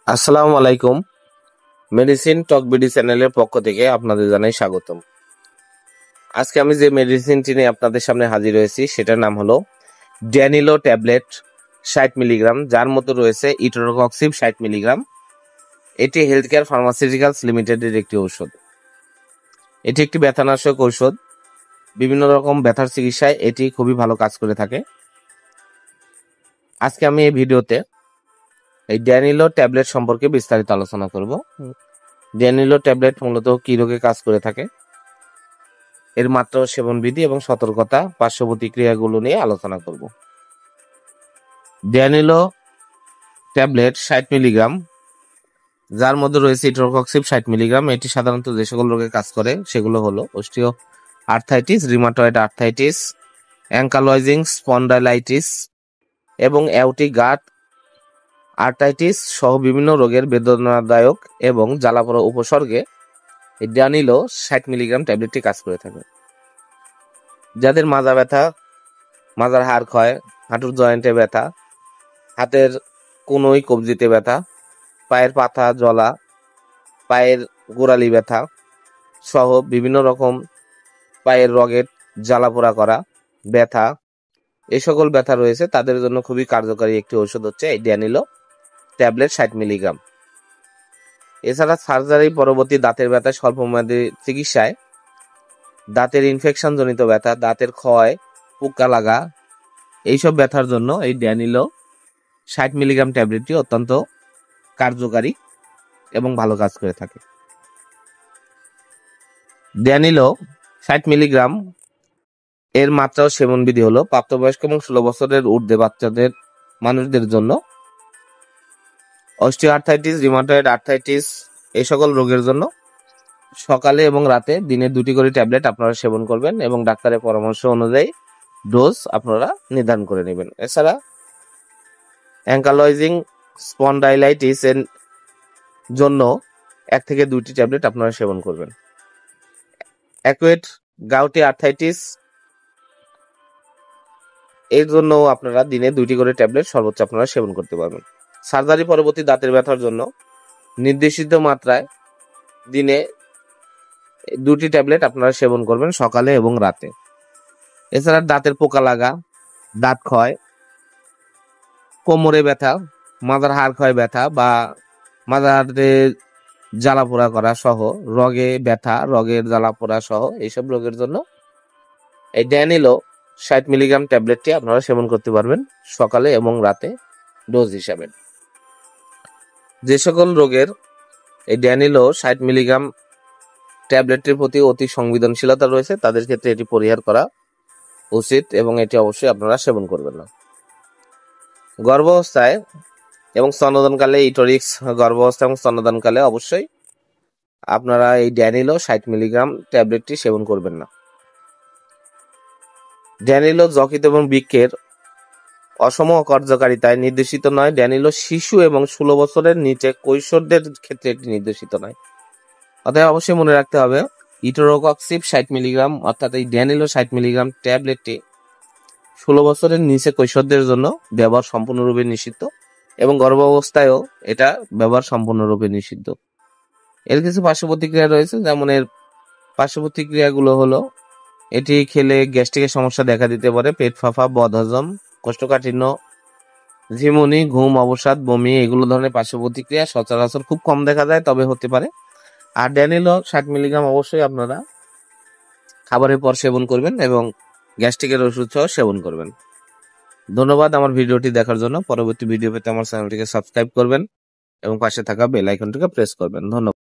আসসালামু আলাইকুম। মেডিসিন টক বিডি চ্যানেলের পক্ষ থেকে আপনাদের জানাই স্বাগতম। আজকে আমি যে মেডিসিনটি নিয়ে আপনাদের সামনে হাজির হয়েছি সেটার নাম হলো ড্যানিলো ট্যাবলেট 60 মিলিগ্রাম, যার মধ্যে রয়েছে ইটোরোকক্সিব 60 মিলিগ্রাম। এটি হেলথ কেয়ার ফার্মাসিউটিক্যালস লিমিটেডের একটি ঔষধ। এটি একটি ব্যথানাশক ঔষধ। বিভিন্ন রকম ব্যথার চিকিৎসায় এটি খুবই ভালো কাজ করে থাকে। আজকে আমি এই ভিডিওতে এই ড্যানিলো ট্যাবলেট সম্পর্কে বিস্তারিত আলোচনা করব। ড্যানিলো ট্যাবলেট মূলত কি রোগে কাজ করে থাকে, এর মাত্রা ও সেবন বিধি এবং সতর্কতা, পার্শ্ব প্রতিক্রিয়াগুলো নিয়ে আলোচনা করব। ড্যানিলো ট্যাবলেট 60 মিলিগ্রাম, যার মধ্যে রয়েছে ইটোরকক্সিব 60 মিলিগ্রাম। এটি সাধারণত যে সকল রোগে কাজ করে সেগুলো হলো osteoarthritis, rheumatoid arthritis, ankylosing spondylitis এবং অ্যাউটিক গাট আর্থাইটিস সহ বিভিন্ন রোগের বেদনাদায়ক এবং জ্বালাপোড়া উপসর্গে এই ড্যানিলো 60 মিলিগ্রাম ট্যাবলেটটি কাজ করে থাকে। যাদের মাজা ব্যথা, মাজার হাড় ক্ষয়, হাঁটুর জয়েন্টে ব্যথা, হাতের কোনোই কবজিতে ব্যথা, পায়ের পাতা জ্বলা, পায়ের গোড়ালি ব্যথা সহ বিভিন্ন রকম পায়ের রগের জ্বালাপোড়া করা ব্যথা, এই সকল ব্যথা রয়েছে তাদের জন্য খুবই কার্যকারী একটি ঔষধ হচ্ছে এই ড্যানিলো ট্যাবলেট 60 মিলিগ্রাম। এছাড়া সার্জারি পরবর্তী দাঁতের ব্যথা, স্বল্পমেয়াদী চিকিৎসায় দাঁতের ইনফেকশন জনিত ব্যথা, দাঁতের ক্ষয়, পোকা লাগা, এইসব ব্যথার জন্য এই ড্যানিলো 60 মিলিগ্রাম ট্যাবলেটটি অত্যন্ত কার্যকারী এবং ভালো কাজ করে থাকে। ড্যানিলো 60 মিলিগ্রাম এর মাত্রা ও সেবন বিধি হলো প্রাপ্তবয়স্ক এবং 16 বছরের ঊর্ধ্বে বাচ্চাদের মানুষদের জন্য অস্টিও আর্থাইটিস, রিমাটয়েড আর্থাইটিস এই সকল রোগের জন্য সকালে এবং রাতে দিনে 2টি করে ট্যাবলেট আপনারা সেবন করবেন এবং ডাক্তারের পরামর্শ অনুযায়ী ডোজ আপনারা নির্ধারণ করে নেবেন। এছাড়া অ্যাঙ্কালয়েজিং স্পন্ডাইলাইটিস এর জন্য 1 থেকে 2টি ট্যাবলেট আপনারা সেবন করবেন। অ্যাকুয়েট গাউটি আর্থাইটিস এর জন্য আপনারা দিনে 2টি করে ট্যাবলেট সর্বোচ্চ আপনারা সেবন করতে পারবেন। সার্জারি পরবর্তী দাঁতের ব্যথার জন্য নির্দেশিত মাত্রায় দিনে 2টি ট্যাবলেট আপনারা সেবন করবেন সকালে এবং রাতে। এছাড়া দাঁতের পোকা লাগা, দাঁত ক্ষয়, কোমরে ব্যথা, মাজার হাড় ক্ষয় ব্যথা বা মাজারে জ্বালাপোড়া করা সহ রগে ব্যথা, রগের জ্বালাপোড়া সহ এইসব রোগের জন্য এই ড্যানিলো 60 মিলিগ্রাম ট্যাবলেটটি আপনারা সেবন করতে পারবেন সকালে এবং রাতে ডোজ হিসাবে। যে সকল রোগের এই ড্যানিলো 60 মিলিগ্রাম ট্যাবলেটটির প্রতি অতি সংবেদনশীলতা রয়েছে তাদের ক্ষেত্রে এটি পরিহার করা উচিত এবং এটি অবশ্যই আপনারা সেবন করবেন না। গর্ভাবস্থায় এবং স্তন্যদানকালে ইটোরিক্স, গর্ভাবস্থা এবং স্তন্যদানকালে অবশ্যই আপনারা এই ড্যানিলো 60 মিলিগ্রাম ট্যাবলেটটি সেবন করবেন না। ড্যানিলো যকৃত এবং বৃক্কের অসম কার্যকারিতায় নির্দেশিত নয়। ড্যানিলো শিশু এবং 16 বছরের নিচে কৈশোরদের ক্ষেত্রে এটি নির্দেশিত নয়। অতএব অবশ্যই মনে রাখতে হবে ইটোরোকক্সিব 60 মিলিগ্রাম অর্থাৎ এই ড্যানিলো 60 মিলিগ্রাম ট্যাবলেটটি 16 বছরের নিচে কৈশোরদের জন্য ব্যবহার সম্পূর্ণরূপে নিষিদ্ধ এবং গর্ভাবস্থায়ও এটা ব্যবহার সম্পূর্ণরূপে নিষিদ্ধ। এর কিছু পার্শ্ব প্রতিক্রিয়া রয়েছে, যেমন এর পার্শ্ব প্রতিক্রিয়াগুলো হলো এটি খেলে গ্যাস্ট্রিকের সমস্যা দেখা দিতে পারে, পেট ফাঁপা, বদহজম, কোষ্ঠকাঠিন্য, ঝিমুনি, ঘুম, অবসাদ, বমি, এগুলো ধরনের পার্শ্ব প্রতিক্রিয়া সচরাচর খুব কম দেখা যায়, তবে হতে পারে। আর ড্যানিলো 60 মিলিগ্রাম অবশ্যই আপনারা খাবারের পর সেবন করবেন এবং গ্যাস্ট্রিকের ওষুধ সহ সেবন করবেন। ধন্যবাদ আমার ভিডিওটি দেখার জন্য। পরবর্তী ভিডিও পেতে আমার চ্যানেলটিকে সাবস্ক্রাইব করবেন এবং পাশে থাকা বেল আইকনটিকে প্রেস করবেন। ধন্যবাদ।